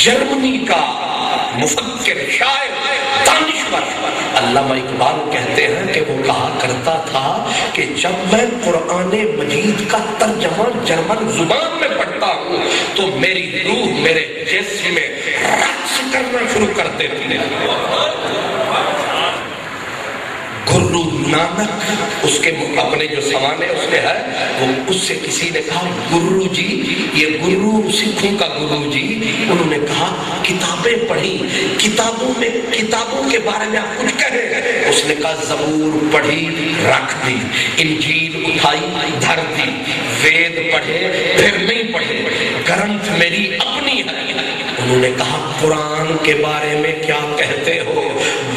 جرمنی کا مفکر، شاعر، دانشور علامہ اقبال کہتے ہیں کہ وہ کہا کرتا تھا کہ جب میں قرآن مجید کا ترجمہ جرمن زبان میں پڑھتا ہوں تو میری روح میرے جسم میں رقص کرنا شروع کر دیتی ہے۔ گرو نانک اس کے اپنے جو سوانے اس میں ہے، وہ اس سے کسی نے کہا گرو جی، یہ گرو سکھوں کا گرو جی، انہوں نے کہا کتابیں پڑھی، کتابوں کے بارے میں آپ کچھ کہیں؟ اس نے کہا زبور پڑھی رکھ دی، انجیل اٹھائی دھر دی، وید پڑھے پھر نہیں پڑھے، گرنتھ میری اپنی ہے۔ انہوں نے کہا قرآن کے بارے میں کیا کہتے ہو؟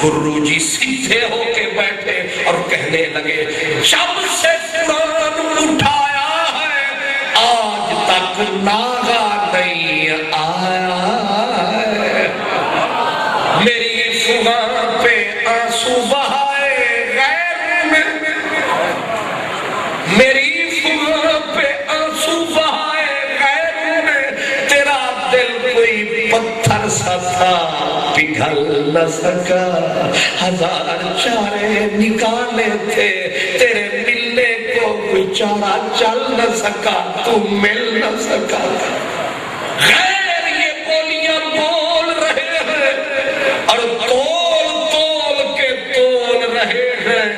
گرو جی سیدھے ہو کے بیٹھے اور کہنے لگے جب سے قرآن اٹھایا ہے آج تک ناغا نہیں آیا ہے، میری فغاں پہ آنسو بہائے غیر میں، میری فغاں پہ آنسو بہائے غیر میں، تیرا دل کوئی پتھر سا تھا پگھل نہ سکا، ہزار چارے نکالے تھے تیرے ملنے کو کوئی چارہ چل نہ سکا، تو مل نہ سکا۔ غیر یہ بولیاں بول رہے ہیں اور تول کے تول رہے ہیں۔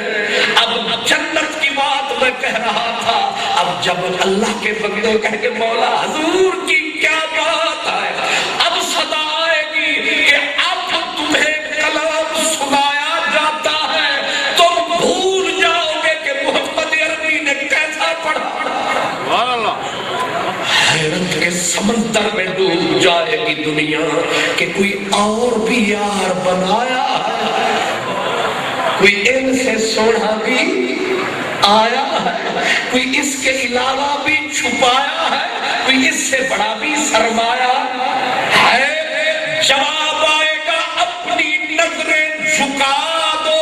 اب جنت کی بات میں کہہ رہا تھا، اب جب اللہ کے بندے کہہ کے مولا حضور کی کیا بات ہے، اب صدا آئے گی کہ اب تمہیں کلام سنایا جاتا ہے، تم بھول جاؤ گے کہ محمد عربی نے کیسا پڑھا۔ حیرت کے سمندر میں ڈوب جائے گی دنیا کہ کوئی اور بھی یار بنایا ہے، کوئی ان سے سونا بھی آیا ہے، کوئی اس کے علاوہ بھی چھپایا ہے، کوئی اس سے بڑا بھی سرمایا ہے۔ جواب آئے گا اپنی نظریں جھکا دو،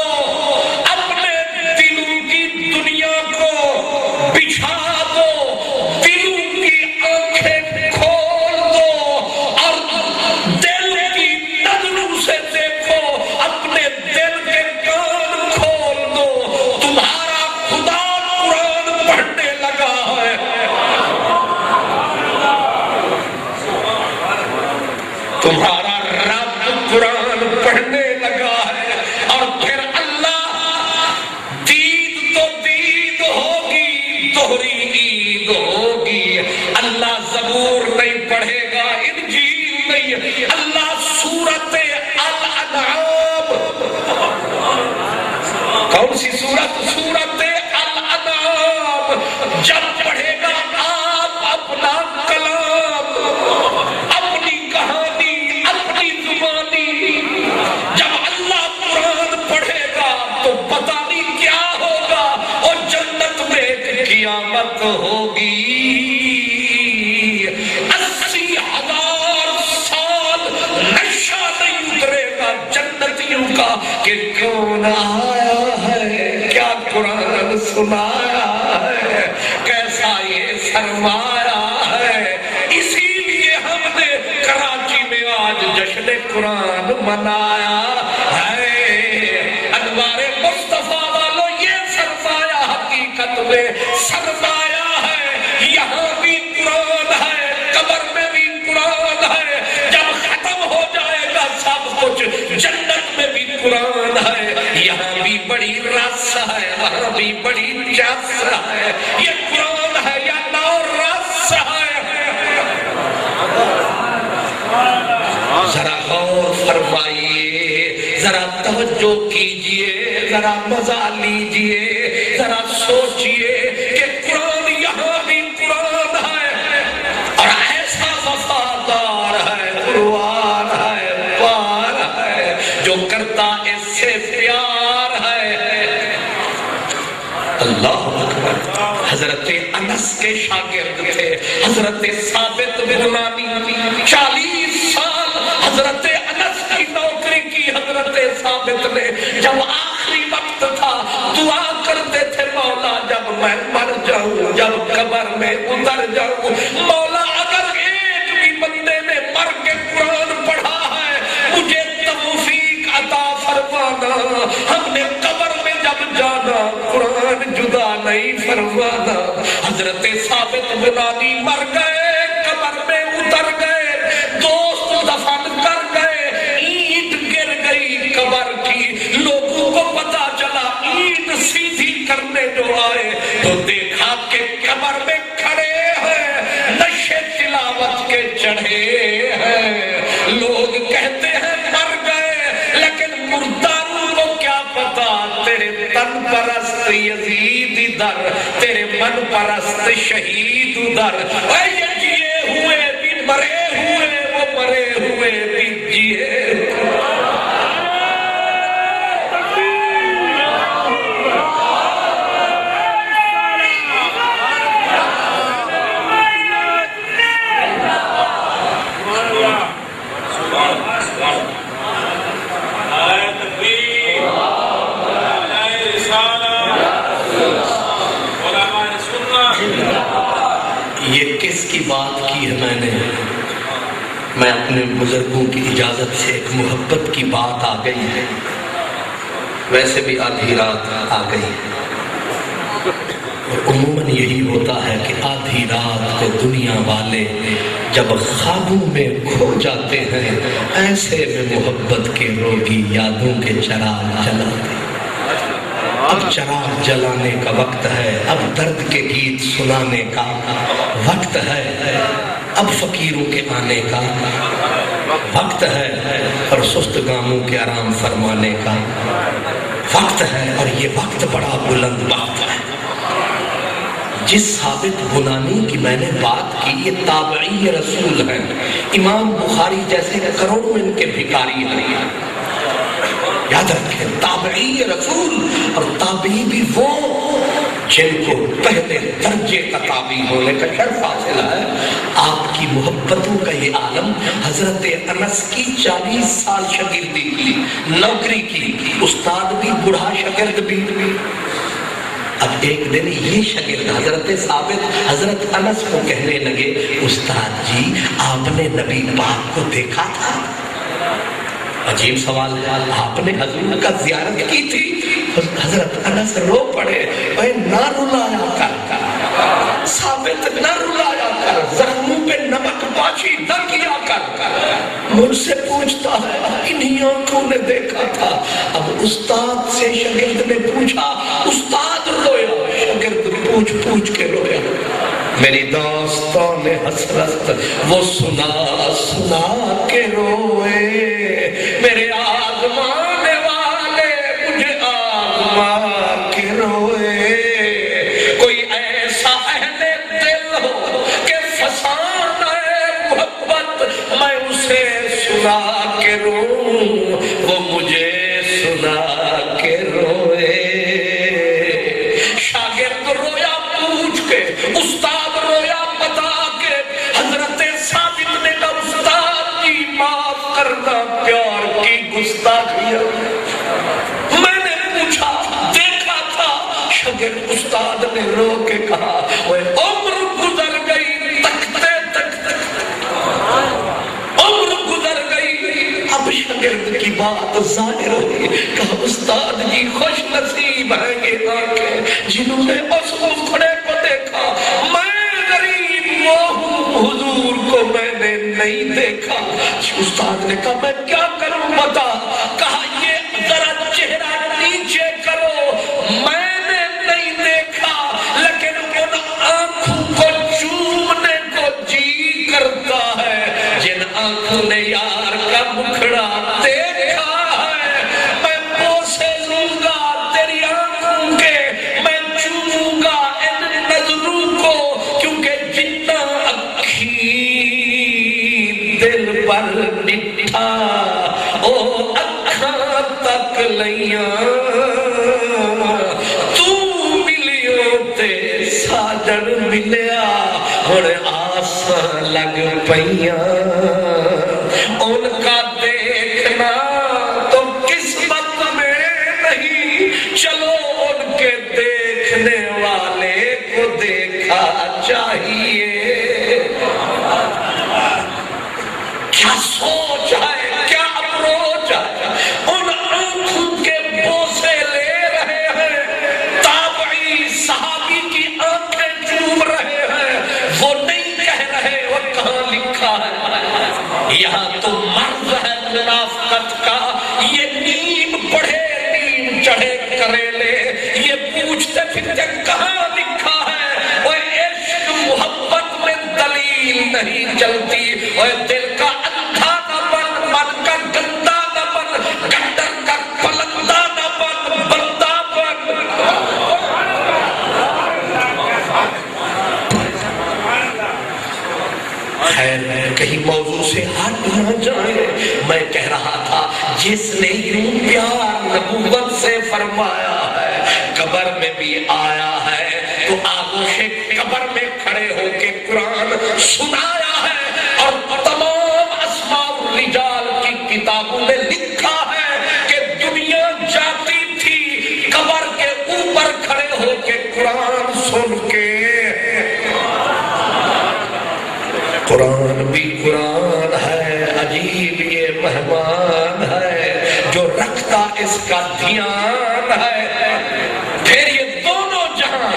اپنے دلوں کی دنیا کو بچھا دو، دلوں کی آنکھیں کھول دو اور دل کی نظروں سے دیکھو، اپنے دل کے کان کھول دو۔ تمہارا خدا قرآن پڑھنے لگا ہے، تمہارا رب قرآن پڑھنے لگا ہے، اور پھر اللہ دید تو دید ہوگی، دوہری عید ہوگی۔ اللہ زبور نہیں پڑھے گا، انجیل نہیں، اللہ سورت الانعام، کون سی سورت؟ سورت الانعام جب پڑھے گا آپ اپنا کلام، اپنی کہانی، اپنی زبانی، جب اللہ قرآن پڑھے گا تو پتہ نہیں کیا ہوگا، اور جنت میں ایک قیامت ہوگی، 80,000 سال نشہ نہیں اترے گا جنتیوں کا کہ کون آیا ہے، کیا قرآن سنایا ہے، کیسا یہ سرمایا ہے۔ اسی لیے ہم نے کراچی میں آج جشن قرآن منایا ہے۔ انوار مصطفیٰ والو، یہ سرمایہ حقیقت میں سرمایہ ہے، یہاں بھی قرآن ہے، قبر میں بھی قرآن ہے، جب ختم ہو جائے گا سب کچھ جنت میں بھی قرآن ہے، یہاں بھی بڑی رس ہے، وہاں بھی بڑی چس ہے، یہ قرآن ہے یا نو رس ہے۔ ذرا غور فرمائیے، ذرا توجہ کیجئے، ذرا مزہ لیجئے، ذرا سوچئے کہ قرآن یہاں بھی قرآن ہے، اور ایسا وفادار ہے، قرآن ہے، پار ہے، جو کرتا اس سے پیار ہے۔ اللہ اکبر۔ حضرت انس کے شاگرد تھے حضرت ثابت بن نانی، 40 سال حضرت انس کی نوکری کی حضرت ثابت نے۔ جب آخری وقت تھا دعا کرتے تھے، مولا جب میں مر جاؤں، جب قبر میں اتر جاؤں، مولا اگر ایک بھی بندے نے مر کے قرآن نہیں فرمانا۔ حضرت ثابت بنانی مر گئے، قبر میں اتر گئے، دوست دفن کر گئے، اینٹ گر گئی قبر کی، لوگوں کو پتا چلا اینٹ سیدھی کرنے جو آئے تو دیکھا کہ قبر میں کھڑے ہیں، نشے تلاوت کے چڑھے ہیں۔ لوگ کہتے ہیں مر گئے، لیکن مرداروں کو کیا پتا تیرے تن پرست یزید ادھر، تیرے من پرست شہید ادھر۔ اے یہ جیے ہوئے بھی مرے ہوئے، وہ مرے ہوئے بھی جیے۔ یہ کس کی بات کی ہے میں اپنے بزرگوں کی اجازت سے ایک محبت کی بات آ گئی ہے، ویسے بھی آدھی رات آ گئی ہے، اور عموماً یہی ہوتا ہے کہ آدھی رات کو دنیا والے جب خوابوں میں کھو جاتے ہیں، ایسے میں محبت کے روگی یادوں کے چراغ جلاتے ہیں۔ اب چراغ جلانے کا وقت ہے، اب درد کے گیت سنانے کا وقت ہے، اب فقیروں کے آنے کا وقت ہے، اور سست گاموں کے آرام فرمانے کا وقت ہے، اور یہ وقت بڑا بلند وقت ہے۔ جس ثابت بنانی کی میں نے بات کی، یہ تابعی رسول ہیں، امام بخاری جیسے کروڑوں ان کے بھکاری ہیں، یاد رکھیں تابعی رسول، اور تابعی بھی وہ جن کو پہلے درجے کا تابعی ہونے کا شرف حاصل ہے۔ آپ کی محبتوں کا یہ عالم، حضرت انس کی 40 سال شاگردی کی، نوکری کی، استاد بھی بوڑھا شاگرد بھی۔ اب ایک دن یہ شاگرد حضرت ثابت حضرت انس کو کہنے لگے، استاد جی آپ نے نبی پاک کو دیکھا تھا؟ عجیب سوال ہے، آپ نے حضور کا زیارت کی تھی؟ حضرت انس رو پڑے، اے نہ رلایا کر ثابت، نہ رلایا کر، زخموں پہ نمک پاشی نہ کیا کر، مجھ سے پوچھتا ہے انہی آنکھوں نے دیکھا تھا۔ اب استاد سے شاگرد نے پوچھا، استاد رویا، شاگرد پوچھ پوچھ کے رویا، میری داستان حسرت وہ سنا سنا کے روئے، میرے آزمانے والے مجھے آزما کے روئے، کوئی ایسا اہل دل ہو کہ فسانہ محبت میں اسے سنا کے روؤں، وہ مجھے سنا کے روئے۔ شاگرد رویا پوچھ کے، استاد رویا بتا کے، حضرت ثابت نے کہا استاد جی معاف کرنا پیار کی گستاخیاں، میں نے پوچھا دیکھا تھا؟ شاگرد استاد نے رو کے کہا وہ عمر گزر گئی تکتے تکتے، عمر گزر گئی، اب شاگرد کی بات ظاہر ہوئی، کہا استاد جی خوش نصیب ہیں یہ آنکھیں جنہوں نے اس مکھڑے کو دیکھا، میں غریب وہ ہوں حضور کو میں نے نہیں دیکھا۔ استاد نے کہا میں کیا کروں بتا؟ کہا یہ ذرا چہرہ نیچے کرو، میں نے نہیں دیکھا لیکن ان آنکھوں کو چومنے کو جی کرتا ہے جن آنکھوں نے یار کا مکھڑا دیکھا ہے، میں بوسے لوں گا تیری آنکھوں کے، میں چوموں گا ان نظروں کو، کیونکہ جتنا اکھی دل پر نٹھا او اکھاں تک لیاں، تو ملیوں تے ساجن ملیا اور آساں لگ پئیاں، ان کا دیکھنا تو قسمت میں نہیں، چلو ان کے دیکھنے والے کو دیکھا چاہیے۔ کیا سوچ ہے، کیا اپروچ ہے، ان آنکھوں کے بوسے لے رہے ہیں تابعی صحابی یہاں تو مرض ہے منافقت کا، یہ نیم پڑھے نیم چڑھے کریلے، یہ پوچھتے پھرتے کہاں لکھا ہے، وہ عشق محبت میں دلیل نہیں چلتی، وہ دل کا اندھا نہ بن، من کا گندا نہ بن، گندر کا پلندہ نہ بن، بندہ بن۔ خیر کہیں موضوع سے ہٹ نہ جائیں، میں کہہ رہا تھا جس نے یوں پیار نبوت سے فرمایا ہے، قبر میں بھی آیا ہے تو آغوش قبر میں کھڑے ہو کے قرآن سنایا ہے، اور تمام اسماء الرجال کی کتابوں میں لکھا ہے کہ دنیا جاتی تھی قبر کے اوپر کھڑے ہو کے قرآن سن کے۔ قرآن بھی قرآن ہے، عجیب یہ مہمان ہے جو رکھتا اس کا دھیان ہے، پھر یہ دونوں جہاں،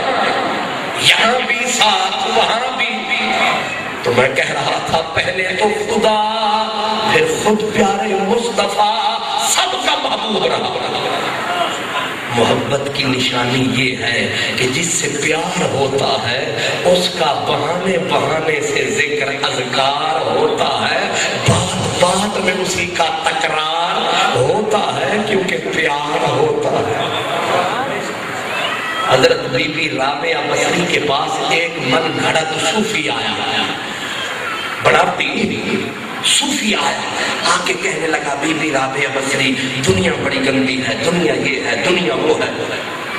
یہاں بھی ساتھ وہاں بھی۔ تو میں کہہ رہا تھا پہلے تو خدا، پھر خود پیارے مصطفیٰ سب کا محبوب رہا۔ محبت کی نشانی یہ ہے کہ جس سے پیار ہوتا ہے اس کا بہانے بہانے سے ذکر اذکار ہوتا ہے، بات بات میں اسی کا تکرار ہوتا ہے، کیونکہ پیار ہوتا ہے۔ حضرت بی بی رابعہ بصری کے پاس ایک من گھڑت صوفی آیا، بڑا پیر صوفی آیا، آ کے کہنے لگا بی بی رابعہ بصری دنیا بڑی گندی ہے، دنیا یہ ہے، دنیا وہ ہے۔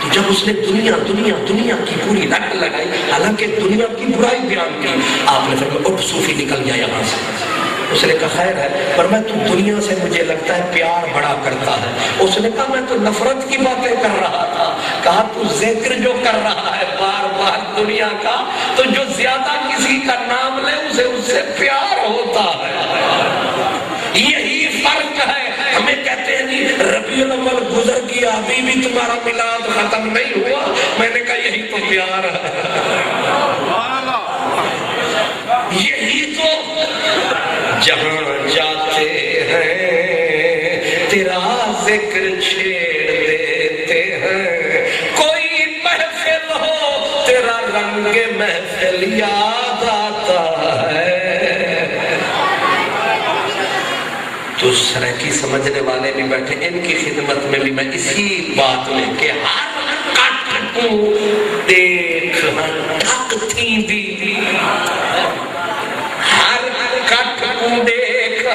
تو جب اس نے دنیا دنیا دنیا کی پوری رٹ لگائی، حالانکہ دنیا کی برائی بیان کی، آپ نے فرمایا اٹھ صوفی نکل جا یہاں سے۔ اس نے کہا خیر ہے، پر میں تو دنیا سے مجھے لگتا ہے پیار بڑا کرتا ہے۔ اس نے کہا میں تو نفرت کی باتیں کر رہا تھا۔ کہا تو ذکر جو کر رہا ہے بار بار دنیا کا، تو جو زیادہ کسی کا نام لے اسے اس سے پیار ہوتا ہے۔ یہی فرق ہے۔ ہمیں کہتے ہیں جی ربیع الاول گزر گیا ابھی بھی تمہارا میلاد ختم نہیں ہوا، میں نے کہا یہی تو پیار ہے، یہی تو جہاں جاتے ہیں تیرا ذکر چھیڑ دیتے ہیں، کوئی محفل ہو تیرا رنگ محفل یاد آتا ہے۔ تو سرکی سمجھنے والے بھی بیٹھے، ان کی خدمت میں بھی میں اسی بات میں کہ ہر کٹ کو دیکھ ٹھک تھی دی، ہر کٹ کو دیکھ۔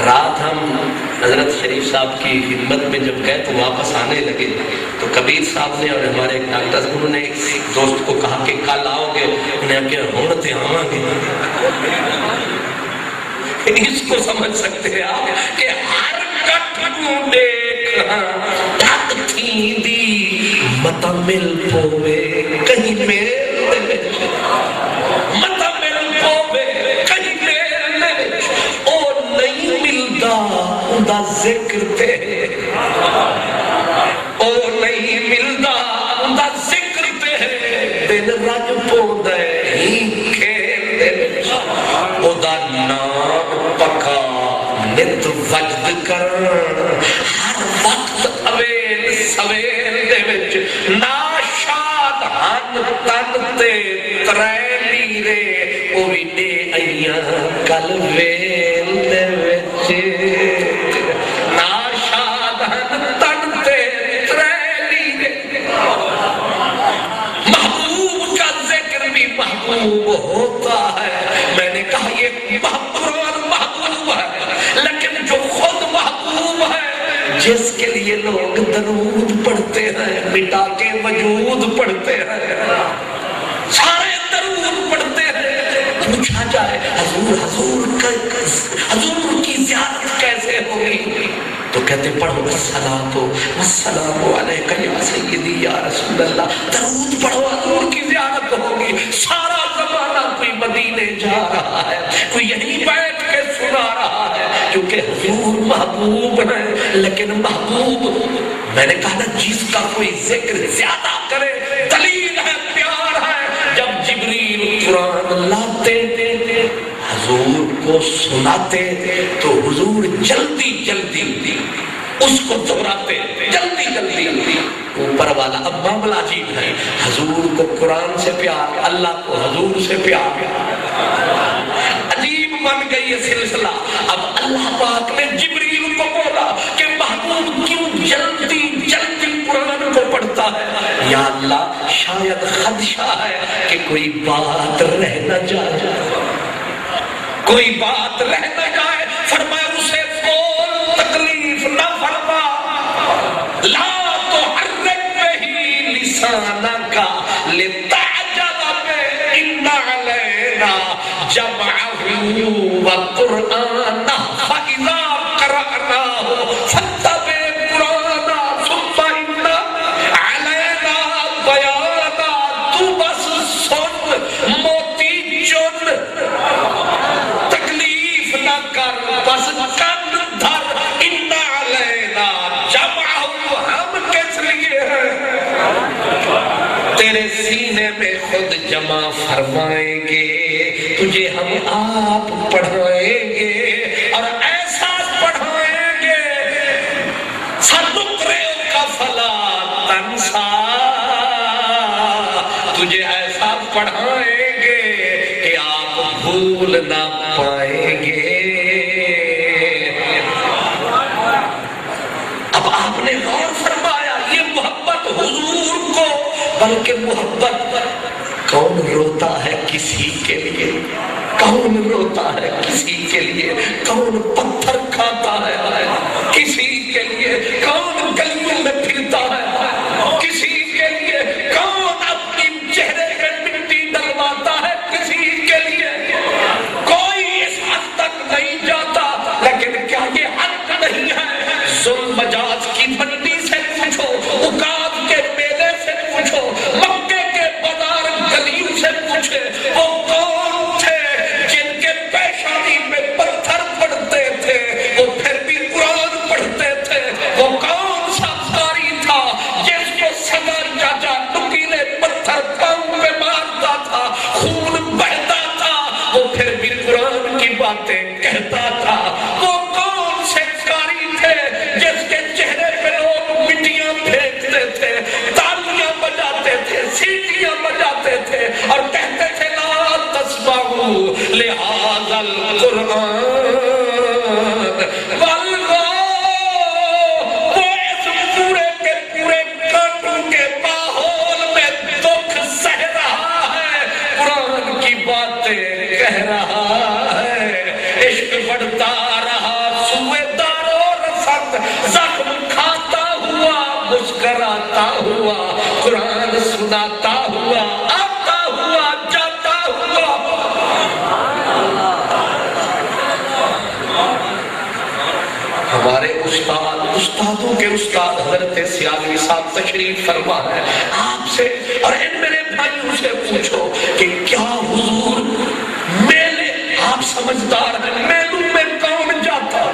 رات ہم حضرت شریف صاحب کی خدمت میں جب گئے تو واپس آنے لگے تو کبیر صاحب نے اور ہمارے ایک ڈاکٹر انہوں نے ایک دوست کو کہا کہ کل آؤ گے، انہیں کہا ہوتے آؤں گے۔ اس کو سمجھ سکتے ہیں آپ کہ ہر کٹ کو دیکھ ٹھک تھی دی، متا مل پوے کہیں میل دے، متا مل پوے کہیں میل دے، او نہیں ملدا اوندا ذکر تے، او نہیں ملدا اوندا ذکر تے، دل رج پوندے ہی کھیل دے، او دا نام پکا نت وجد کر، ہر وقت اویل سویل دے وچ ناشاد ہن تن تے ترے لیرے، او وی دے ایاں کل ویل دے وچ، ناشاد ہن تن تے ترے لیرے۔ محبوب کا ذکر بھی محبوب ہوتا ہے۔ میں نے کہا یہ محبوب ہے، لیکن جو خود محبوب ہے، جس کے لیے لوگ درود پڑھتے ہیں، مٹا کے وجود پڑھتے ہیں، سارے درود پڑھتے ہیں، پوچھا جائے حضور کی زیارت کیسے ہوگی تو کہتے پڑھو السلام علیکہ یا سیدی یا رسول اللہ، درود پڑھو حضور کی زیارت ہوگی۔ سارا زمانہ کوئی مدینے جا رہا ہے، کوئی یہیں بیٹھ کے سنا رہا ہے، کیونکہ حضور محبوب ہے۔ لیکن محبوب، میں نے کہا نا جس کا کوئی ذکر زیادہ کرے دلیل ہے پیار ہے۔ جب جبریل قرآن لاتے حضور وہ سناتے تو حضور جلدی جلدی اس کو دہراتے، جلدی جلدی۔ اوپر والا اب معاملہ عجیب ہے، حضور کو قرآن سے پیار، اللہ کو حضور سے پیار، عجیب بن گئی یہ سلسلہ۔ اب اللہ پاک نے جبریل کو بولا کہ محبوب کیوں جلدی جلدی قرآن کو پڑھتا ہے؟ یا اللہ شاید خدشہ ہے کہ کوئی بات رہ نہ جائے، کوئی بات رہ نہ جائے۔ فرمایا اسے بول، تکلیف نہ فرما، لا تحرک بہ لسانک لتعجل بہ، ان علینا جمعہ وقرآنہ فإذا قرأناہ فاتبع قرآنہ ثم ان علینا بیانہ۔ تو بس سن، موتی چن، تکلیف نہ کر، بس کن دھر، ان علینا جمعہ، ہم کس لیے ہیں؟ تیرے سینے میں خود جمع فرمائیں گے، تجھے ہم آپ پڑھائیں گے اور ایسا پڑھائیں گے، سنقرئک فلا تنسیٰ، تجھے ایسا پڑھائیں گے کہ آپ بھول نہ پائیں گے۔ اب آپ نے غور فرمایا یہ محبت حضور کو، بلکہ محبت کون روتا ہے کسی کے لیے، کون روتا ہے کسی کے لیے، کون پتھر کھاتا ہے کسی کے لیے، کون گلیوں میں پھرتا ہے کسی کے لیے، کون اپنی چہرے پہ مٹی ڈلواتا ہے کسی کے لیے۔ کوئی اس حد تک نہیں جاتا، لیکن کیا یہ حق نہیں ہے؟ ظلم مجاز کی منڈی سے پوچھو، عکاظ کے میلے سے پوچھو، مکے کے بازار گلیوں سے پوچھے، وہ کون تھے جن کے پیشانی میں پتھر پڑتے تھے وہ پھر بھی قرآن پڑھتے تھے؟ وہ کون سا قاری تھا جس کو سگا چاچا نکیلے پتھر پاؤں پہ مارتا تھا، خون بہتا تھا، وہ پھر بھی قرآن کی باتیں کہتا تھا؟ وہ کون سے قاری تھے جس کے چہرے پہ لوگ مٹیاں پھینکتے تھے، تالیاں بجاتے تھے، سیٹیاں بجاتے تھے اور کہتے تھے لا تسمعوا لہذا القرآن والغوا؟ وہ اس پورے کے پورے کانٹوں کے ماحول میں دکھ سہ رہا ہے، قرآن کی باتیں کہہ رہا ہے، عشق بڑھتا رہا سوئے دار و رفت، زخم کھاتا ہوا مسکراتا ہوا، قرآن سناتا ہوا، آتا ہوا جاتا ہوا۔ ہمارے استادوں کے استاد حضرت سیالوی صاحب تشریف فرما ہے، آپ سے اور ان میرے بھائیوں سے پوچھو کہ کیا حضور میلے، آپ سمجھدار ہیں، میلوں میں کون جاتا؟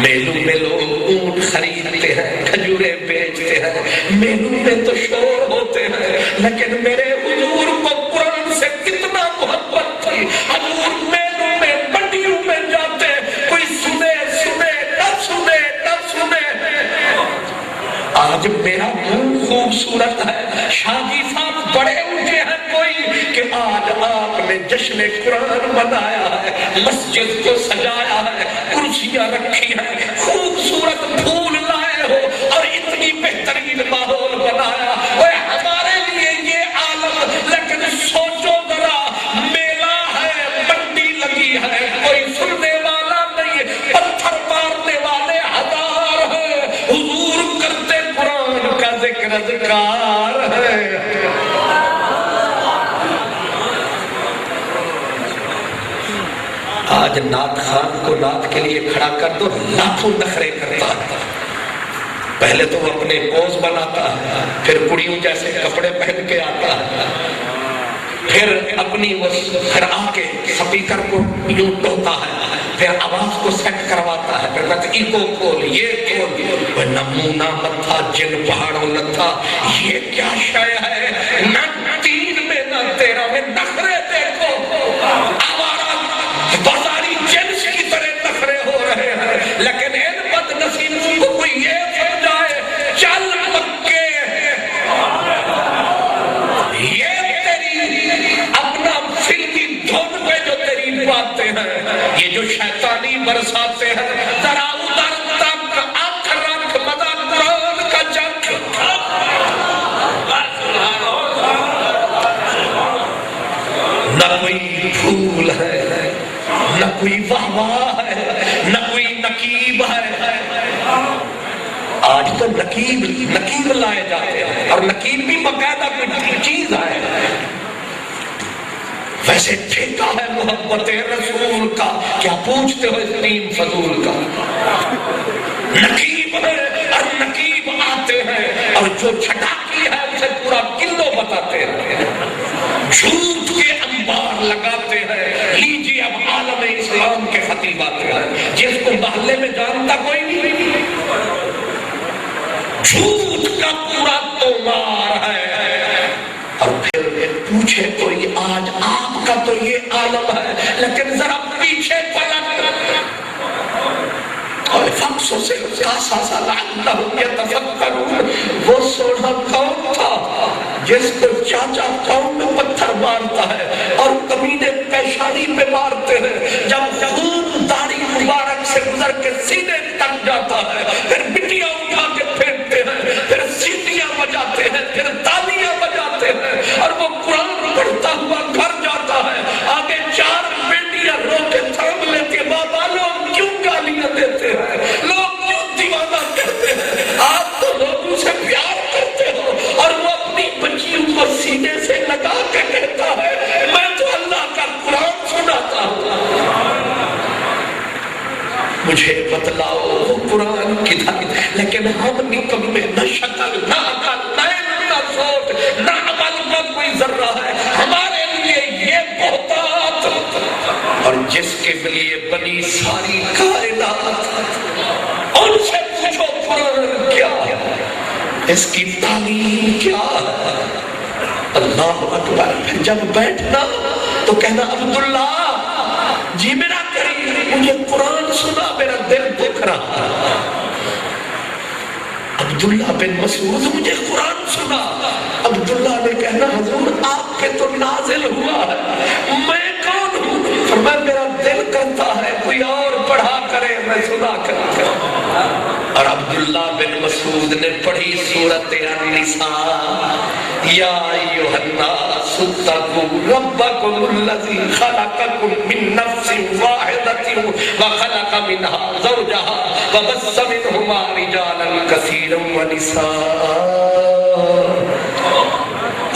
میلوں میں لوگ اونٹ خریدتے ہیں، کھجورے بیچتے ہیں، میلوں میں تو شور ہوتے ہیں، لیکن میرے حضور کو قرآن سے کتنا محبت تھی۔ حضور میلوں میں منڈیوں میں جاتے، کوئی سنے سنے نہ سنے نہ سنے۔ آج میرا منہ خوبصورت ہے، شاہی صاحب بڑے اونچے ہیں کوئی کہ آج آپ نے جشن قرآن منایا ہے، مسجد کو سجایا ہے، کرسیاں رکھی ہیں، خوبصورت پھول لائے ہو اور اتنی بہترین ماحول بنایا۔ وہ ہمارے لیے یہ عالم، لیکن سوچو ذرا، میلہ ہے، منڈی لگی ہے، کوئی سننے والا نہیں، پتھر مارنے والے ہزار ہیں، حضور کرتے قرآن کا ذکر اذکار ہے۔ آج نعت خان کو نعت کے لیے کھڑا کر دو، لاکھوں نخرے کرتا ہے۔ پہلے تو وہ اپنے پوز بناتا ہے، پھر کڑیوں جیسے کپڑے پہن کے آتا ہے، پھر اپنی وہ پھر آ کے سپیکر کو یوں ٹوتا ہے، پھر آواز کو سیٹ کرواتا ہے، پھر کہتا ہے ایکو کھول، یہ کھول، وہ نمونہ متھا جن پہاڑوں لتھا، یہ کیا شے ہے؟ نہ تین میں نہ تیرہ میں، نخرے دیکھو، آوارہ بازاری پانی برساتے ہیں، ذرا ادھر تک آنکھ رکھ مدد قرآن کا جگ۔ نہ کوئی پھول ہے، نہ کوئی واہ واہ ہے، نہ کوئی نقیب ہے۔ آج تو نقیب لائے جاتے ہیں، اور نقیب بھی باقاعدہ کوئی چیز ہے۔ ویسے ٹھیکہ ہے محبت رسول کا، کیا پوچھتے ہو اس نیم فضول کا؟ نقیب ہے اور نقیب آتے ہیں، اور جو چھٹا کی ہے اسے پورا کلو بتاتے ہیں، جھوٹ کے انبار لگاتے ہیں۔ لیجیے اب عالم اسلام کے خطیب آتے ہیں، جس کو محلے میں جانتا کوئی نہیں، جھوٹ کا پورا تومار ہے۔ اور پھر پوچھے کوئی آج آپ کا تو یہ عالم ہے، لیکن ذرا پیچھے پلٹ اور فقصوں سے قصص لعلہم یتفکرون، وہ سونا کون تھا جس کو چاچا قوم میں پتھر مارتا ہے اور کمینے پیشانی پہ مارتے ہیں، جب خون داڑھی مبارک سے گزر کے سینے تک جاتا ہے، پھر مٹیاں اٹھا کے پھینکتے ہیں، پھر سیٹیاں بجاتے ہیں، پھر تالیاں بجاتے ہیں، اور وہ قرآن پڑھتا ہوا گھر جاتا ہے۔ آگے چار بیٹیاں رو کے تھام لیتی ہیں، بابا لوگ کیوں گالیاں دیتے ہیں، لوگ کیوں دیوانہ کہتے ہیں، آپ تو لوگوں سے پیار کرتے ہو۔ اور وہ اپنی بچیوں کو سینے سے لگا کے کہتا ہے میں تو اللہ کا قرآن سناتا ہوں۔ مجھے بتلاؤ وہ قرآن کدھر؟ لیکن ہم نکم میں نہ شکل نہ عقل نہ علم نہ سوچ نہ عمل کا کوئی ذرہ ہے، ہمارے لیے یہ بہتات، اور جس کے لیے بنی ساری کائنات، ان سے پوچھو قرآن کیا ہے، اس کی تعلیم کیا ہے۔ اللہ اکبر۔ پھر جب بیٹھنا تو کہنا عبداللہ جی میرا کریم مجھے قرآن سنا، میرا دل دکھ رہا۔ عبداللہ بن مسعود مجھے قرآن سنا۔ عبداللہ نے کہنا حضور آپ پہ تو نازل ہوا ہے، میں کون ہوں؟ فرمایا میرا دل کرتا ہے کوئی اور پڑھا کرے، میں سنا کرتا۔ اور عبداللہ بن مسعود نے پڑھی سورۃ النساء، یا ایھا الناس اتقوا ربکم الذی خلقکم من نفس واحدۃ وخلق منها زوجها وبث منہما رجالا کثیرا ونساء۔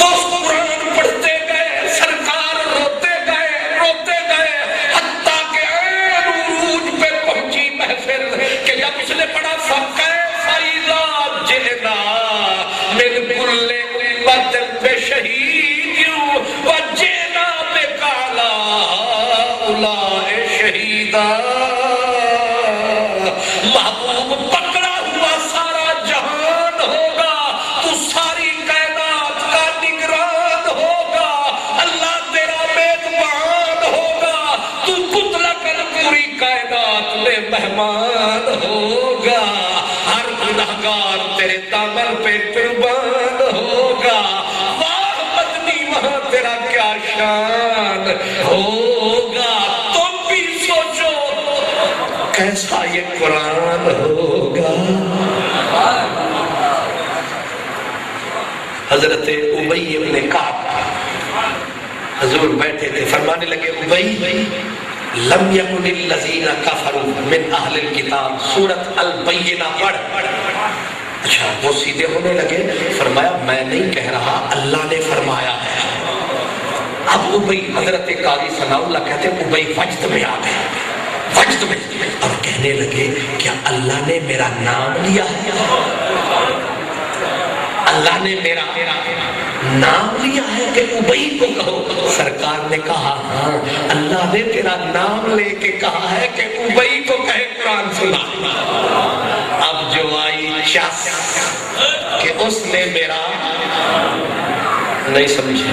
وہ قرآن پڑھتے گئے، سرکار روتے گئے حتیٰ کہ عین عروج پہ پہنچی محفل کہ جب اس نے پڑھا فَكَيْفَ إِذَا جِئْنَا مِنْ كُلِّ أُمَّةٍ بِشَهِيدٍ وَجِئْنَا بِكَ عَلَىٰ هَٰؤُلَاءِ شَهِيدًا۔ محبوب پکڑا ہوا سارا جہان ہوگا، تو ساری کائنات کا نگران ہوگا، اللہ تیرا میزبان ہوگا، تو پتلا کر پوری کائنات میں مہمان ہوگا، ہر گنہگار تیرے دامن پہ قربان ہوگا۔ واہ مدنی وہاں تیرا کیا شان ہوگا۔ تم بھی سوچو کیسا یہ قرآن ہوگا۔ حضرت ابی بن کعب حضور بیٹھے تھے، فرمانے لگے ابی لم یکن الذین کفروا من اہل الکتاب، سورۃ البینہ پڑھ۔ اچھا وہ سیدھے ہونے لگے، فرمایا میں نہیں کہہ رہا، اللہ نے فرمایا ہے۔ اب ابی حضرت قاضی ثناء اللہ کہتے ہیں ابی وجد میں آ گئے، وجد میں، اور کہنے لگے کیا اللہ نے میرا نام لیا ہے؟ اللہ نے میرا نام لیا ہے کہ ابی کو کہو؟ سرکار نے کہا ہاں اللہ نے تیرا نام لے کے کہا ہے کہ ابی کو کہے قرآن سنا۔ اب جو آئی چس کہ اس نے میرا، نہیں سمجھے،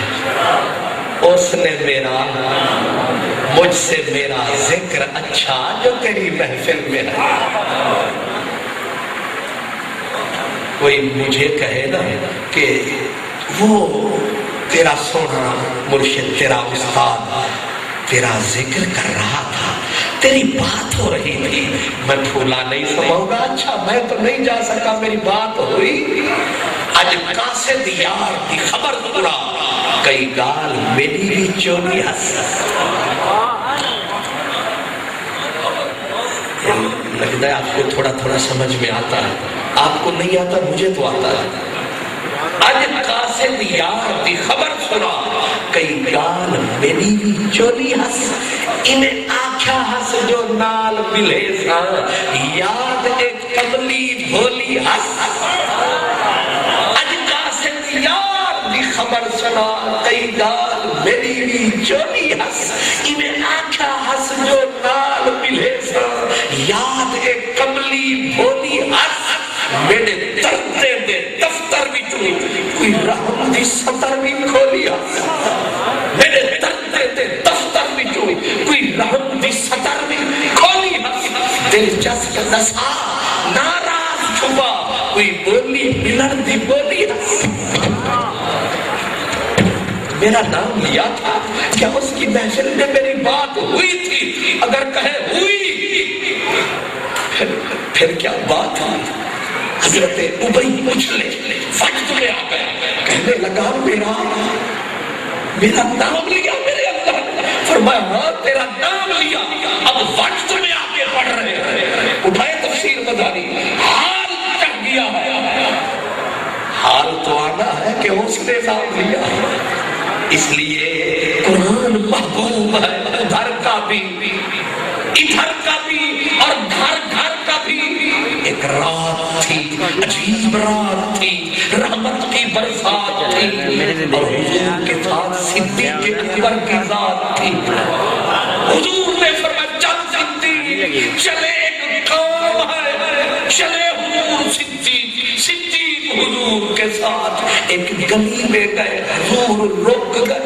اس نے میرا، مجھ سے میرا ذکر اچھا جو تیری محفل میں ہے۔ کوئی مجھے کہے نا کہ وہ تیرا سونا مرشد، تیرا استاد تیرا ذکر کر رہا تھا، تیری بات ہو رہی تھی، میں پھولا نہیں سماؤں گا، اچھا میں تو نہیں جا سکا، میری بات ہوئی، اج قاصد یار دی خبر پورا، کئی گال میری بھی چولی ہس۔ لگتا ہے آپ کو تھوڑا تھوڑا سمجھ میں آتا ہے، آپ کو نہیں آتا، مجھے تو آتا ہے۔ اج قاصد یار دی خبر سنا، کئی گال میری بھی چولی ہس، انہیں آکھا ہس جو نال ملے سا، یاد ایک کملی بھولی ہس۔ اج قاصد یار دی خبر سنا، کئی گال میری بھی چولی ہس، انہیں آکھا ہس جو نال ملے سا، یاد ایک کملی بھولی ہس۔ میرے دردے دے دفتر بھی تو کوئی رحم دی سطر بھی کھولی ہس، میرے دردے دے دفتر بھی تو کوئی رحم دی سطر بھی کھولی ہس، دلچسپ نسا ناراض چھپا کوئی بولی ملن دی بولی ہس۔ میرا نام لیا تھا، کیا اس کی محفل میں میری بات ہوئی تھی؟ اگر کہے ہوئی پھر کیا بات ہوئی؟ حضرت ابی اچھلے وقت میں آ گیا، کہنے لگا میرا نام لیا میرے اللہ نے، فرمایا ہاں تیرا نام لیا، اب وقت میں آ کے پڑھ رہے ہیں۔ اٹھائے تفسیر مداری، حال کہہ گیا ہے، حال تو آنا ہے کہ اس نے نام لیا، اس لیے قرآن محبوب ہے، ادھر کا بھی ادھر کا بھی اور گھر گھر کا بھی۔ ایک رات تھی، عجیب رات تھی، رحمت کی برسات تھی، اور حضور کے ساتھ صدیق اکبر کی ذات تھی۔ حضور نے فرمایا چل صدیق، چلے ایک کام ہے، چلے حضور صدیق حضور کے ساتھ ایک گلی میں گئے، حضور رک گئے،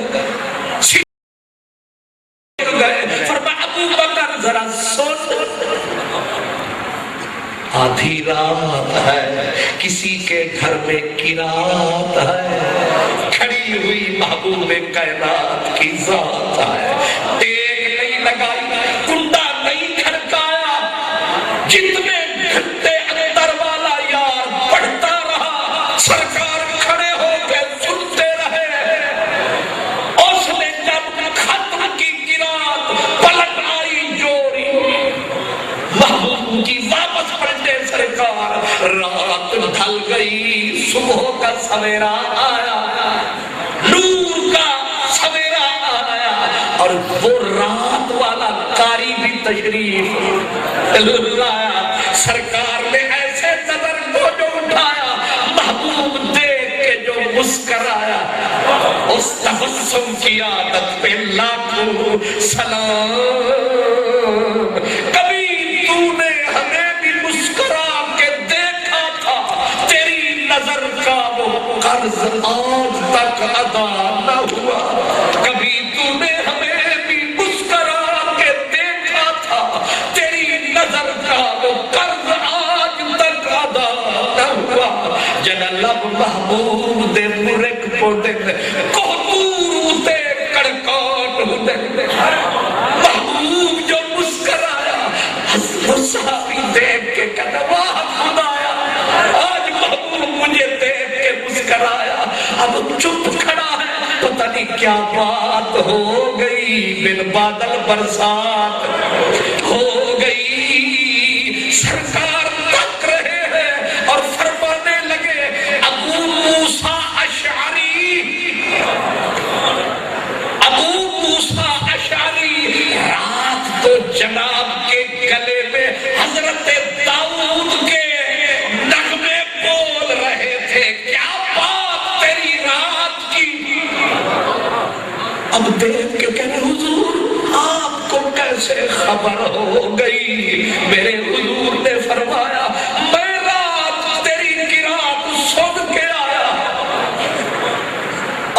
فرمایا ابو بکر ذرا سن، آدھی رات ہے، کسی کے گھر میں قرات ہے، کھڑی ہوئی محبوب کائنات کی ذات ہے، ٹیک نہیں لگائی، کنڈا نہیں کھڑکایا، جتنے گھنٹے اندر والا یار پڑھتا رہا، سرکار کھڑے ہو کے سنتے رہے۔ اس نے جب ختم کی قرات پلٹ آئی جوری، محبوب کی واپس پلٹے سرکار، رات ڈھل گئی، صبح کا سویرا آیا، نور کا سویرا آیا، اور وہ رات والا قاری بھی تشریف لایا۔ سرکار نے ایسے نظر کو جو اٹھایا، محبوب دیکھ کے جو مسکرایا، اس تبسم کی عادت پہ لاکھوں سلام۔ کبھی تو نے ہمیں بھی مسکرا کے دیکھا تھا، تیری نظر کا وہ قرض آج تک ادا نہ ہوا۔ کبھی تو نے ہمیں بھی مسکرا کے دیکھا تھا، تیری نظر کا وہ قرض آج تک ادا نہ ہوا۔ جنا لب محبوب دے مرک پوٹے کو دور تے کڑکاٹ ہوتے، محبوب جو مسکرایا، صحابی دیکھ کے کہتا واہ خدایا، آج محبوب مجھے دیکھ کے مسکرایا، اب چپ کھڑا ہے، پتہ نہیں کیا بات ہو گئی، بن بادل برسات ہو گئی۔ سرکار تک رہے ہیں اور فرمانے لگے، ابو موسیٰ اشعری، ابو موسیٰ اشعری، رات تو جناب کے گلے میں حضرت داؤد کے نغمے بول رہے تھے، کیا بات تیری رات کی۔ اب دیکھ کے کہنے حضور آپ کو کیسے خبر ہو گئی؟ میرے حضور نے فرمایا میں رات تیری قرات سن کے آیا،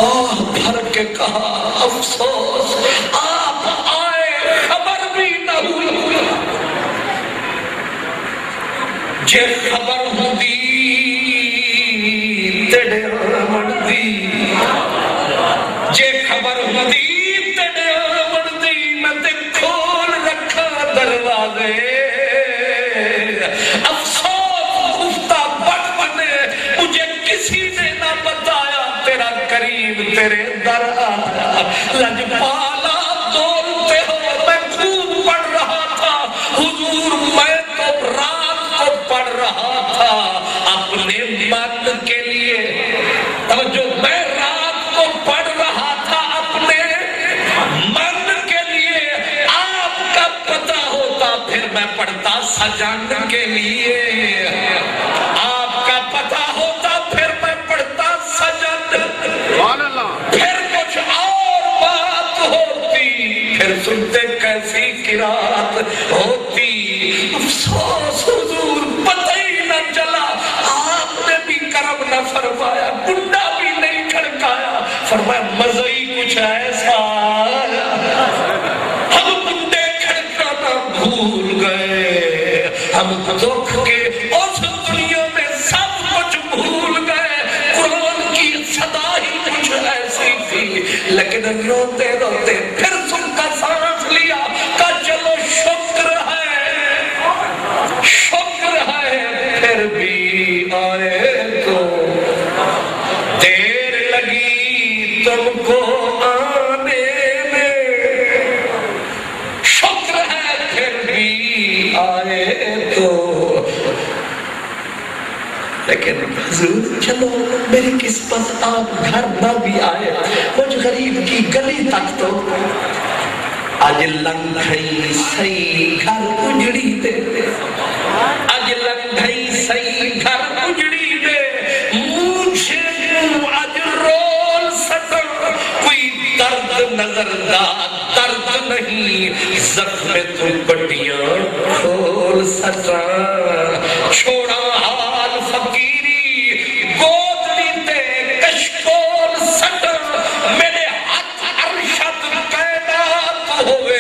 آہ بھر کے کہا افسوس آپ آئے خبر بھی نہ ہوئی، جے خبر ہوندی تیرے آمدی، جے خبر ہوندی تیرے آمدی، میں تے کھول رکھا در افسوس گفتہ وقت نے مجھے کسی نے نہ بتایا تیرا کریم تیرے در آیا لجپالا دولتے ہو میں خوب پڑھ رہا تھا حضور میں تو رات کو پڑھ رہا تھا اپنے من کے لیے توجہ میں رات کو پڑھ رہا تھا اپنے من کے لیے آپ کا پتہ ہوتا پھر میں پڑھتا سجن کے لیے آپ کا پتہ ہوتا پھر میں پڑھتا سجن پھر کچھ اور بات ہوتی پھر سنتے کیسی قرات ہوتی افسوس حضور پتہ ہی نہ چلا آپ نے بھی کرم نہ فرمایا کنڈا بھی نہیں کھڑکایا فرمایا مزہ ہی کچھ ایسا ہم کنڈے کھڑکانا بھول گئے ہم دکھ کے اس دنیا میں سب کچھ بھول گئے قرآن کی صدا ہی کچھ ایسی تھی لیکن روتے روتے پھر سن کا سانس لیا کہ چلو شکر ہے پھر بھی آئے تو دیر لگی تم کو آنے میں شکر ہے پھر بھی آئے تو لیکن حضور چلو میری قسمت آپ گھر نہ بھی آئے کچھ غریب کی گلی تک تو آج لنگھئی سی گھر اجڑی دے آج لنگھئی سی گھر اجڑی دے مجھے آج رول سکا کوئی درد نظر دا درد نہیں زخم تو پٹیاں کھول سکا چھوڑا حال فقیری گود لیتے کشکول سکا میرے ہاتھ ارشد کائنات ہوئے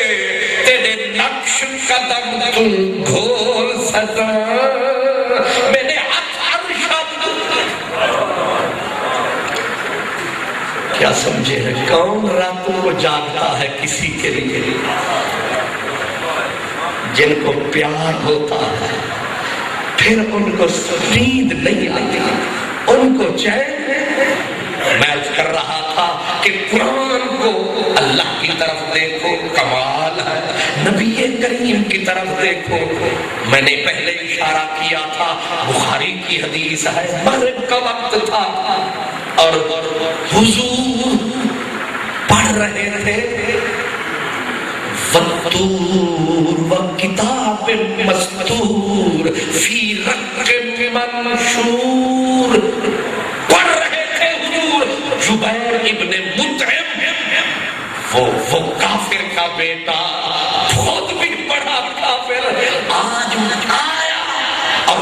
تیرے نقش قدم تم گھول سکا میرے ہاتھ ارشد کیا سمجھے ہے کون راتوں کو جاگتا ہے کسی کے لیے جن کو پیار ہوتا ہے پھر ان کو نیند نہیں آتی ان کو چین میں کر رہا تھا کہ قرآن کو اللہ کی طرف دیکھو کمال ہے نبی کریم کی طرف دیکھو میں نے پہلے اشارہ کیا تھا بخاری کی حدیث ہے مغرب کا وقت تھا اور حضور پڑھ رہے تھے والطور وکتاب مستور فی رق منشور پڑھ رہے تھے حضور جبیر ابن مطعم وہ کافر کا بیٹا خود بھی بڑا کافر آج آیا اور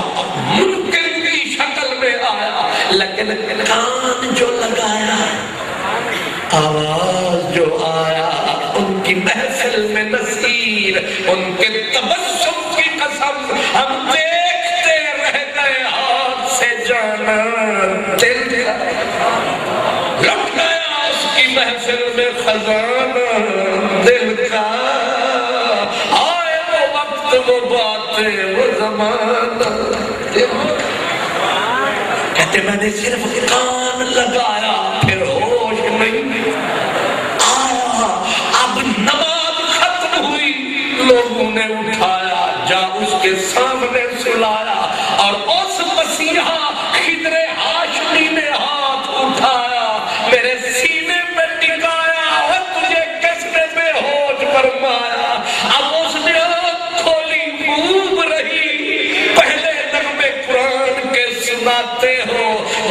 منکر کی شکل میں آیا لیکن کان جو لگایا آواز جو آیا ان کی محفل میں نصیر ان کے تبسم کی قسم ہم دیکھتے رہ گئے ہاتھ سے جانا دل لٹ گیا اس کی محفل میں خزانہ دل کا آئے وہ وقت وہ باتیں وہ زمانہ کہتے میں نے صرف کان لگایا پھر ہوش نہیں آیا اب نماز ختم ہوئی لوگوں نے اٹھایا جا اس کے سامنے سلایا اور اس مسیحا خضر ہاشمی نے ہاتھ اٹھایا میرے سینے میں ٹکایا اور تجھے کس نے بے ہوش فرمایا اب اس نے آنکھ کھولی خوب رہی پہلے نغمے قرآن کے سناتے ہو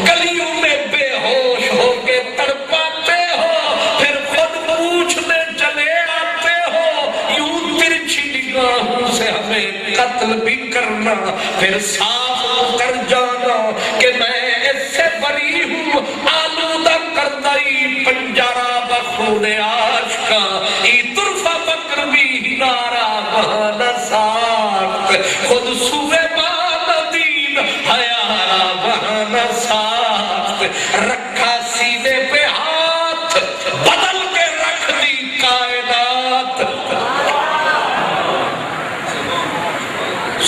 گلیوں میں بے ہوش ہو کے تڑپاتے ہو پھر خود پوچھنے چلے آتے ہو یوں ترچھی نگاہوں سے ہمیں قتل بھی کرنا پھر صاف کر جانا کہ میں اس سے بری ہوں آلودہ کردائی پنجارہ بخون عاشقا ای طرفہ بکر بھی نارا بہانا ساکت خود سوئے دین حیارہ بہانا ساکت رکھا سینے پہ ہاتھ بدل کے رکھ دی کائنات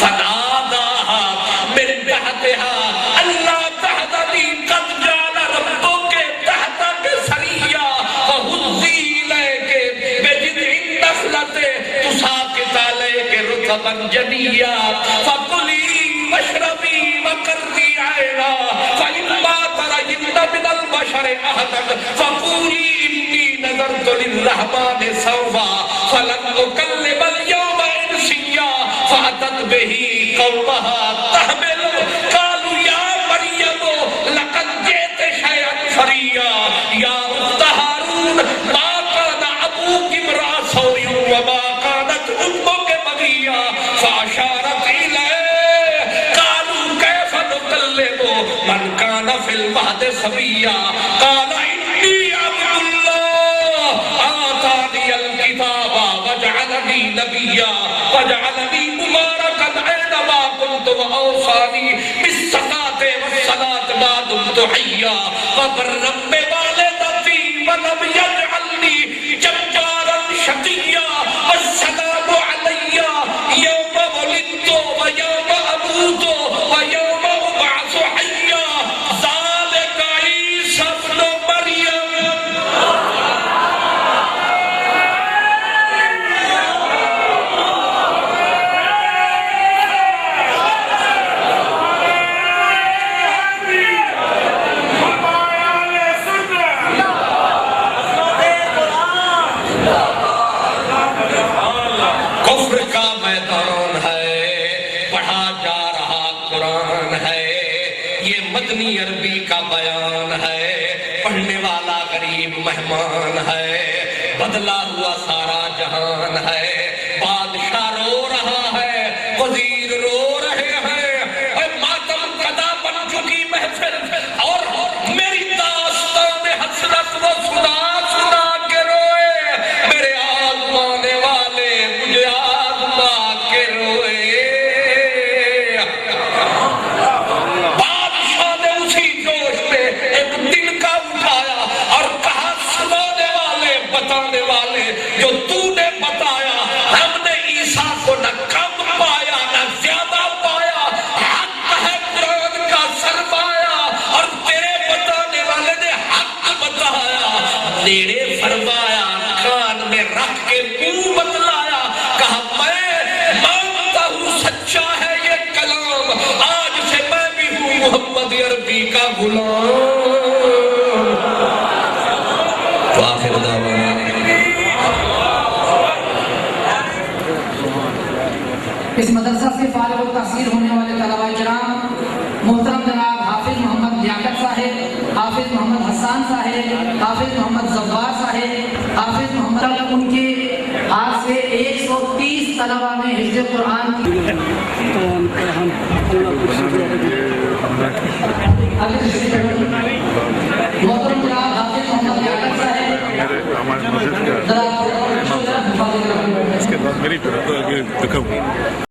فناداها من تحتها ألا تحزني قد جعل ربك تحتك سريا فهزي إليك بجذع النخلة تساقط عليك رطبا جنيا فكلي واشربي وقري عينا فإما ترين من البشر أحدا فقولي إني نذرت للرحمن صوما فلن أكلم اليوم إنسيا فأتت به قومها تحمله قالوا يا مريم لقد جئت شيئا فريا يا أخت هارون ما كان أبوك امرأ سوء وما كانت أمك بغيا فأشارت إليه قالوا كيف نكلم من كان في المهد صبيا قال إني عبد الله آتاني الكتاب وجعلني نبيا وجعلني مباركا أينما كنت وأوصاني بالصلاة والصلاة ما دمت حيا وبرا بوالدتي ولم يجعلني جبارا شقيا والسلام علي يوم ولدت ويوم أموت ويوم أبعث حيا ذلك عيسى ابن مريم. کفر کا میدان ہے پڑھا جا رہا قرآن ہے یہ مدنی عربی کا بیان ہے پڑھنے والا غریب مہمان ہے بدلا ہوا سارا جہان ہے بادشاہ رو رہا ہے وزیر رو رہے ہیں اور ماتم قدا بن چکی محفل اور میری داستان حسرت وہ سنا سنا کے روئے میرے آزمانے والے مجھے آزما کے روئے بادشاہ نے اسی جوش میں ایک دن کا اٹھایا اور کہا سنانے والے بتانے والے جو تو نے بتایا ہم نے عیسیٰ کو نہ کم پایا نہ زیادہ پایا حق ہے قرآن کا سرمایہ اور تیرے بتانے والے نے حق بتایا نیڑے فرمایا کان میں رکھ کے منہ بتلایا کہا میں مانتا ہوں سچا ہے یہ کلام آج سے میں بھی ہوں محمد عربی کا غلام. وآخر دعوانا اس مدرسہ سے فارغ التحصیل ہونے والے طلباء کرام محترم جناب حافظ محمد لیاقت صاحب حافظ محمد حسان صاحب حافظ محمد زبار صاحب حافظ محمد ان کے ہاتھ سے 130 طلباء میں حفظ قرآن کی محترم جناب حافظ محمد لیاقت صاحب ہمارے مسجد کا اس کے بعد میری طرف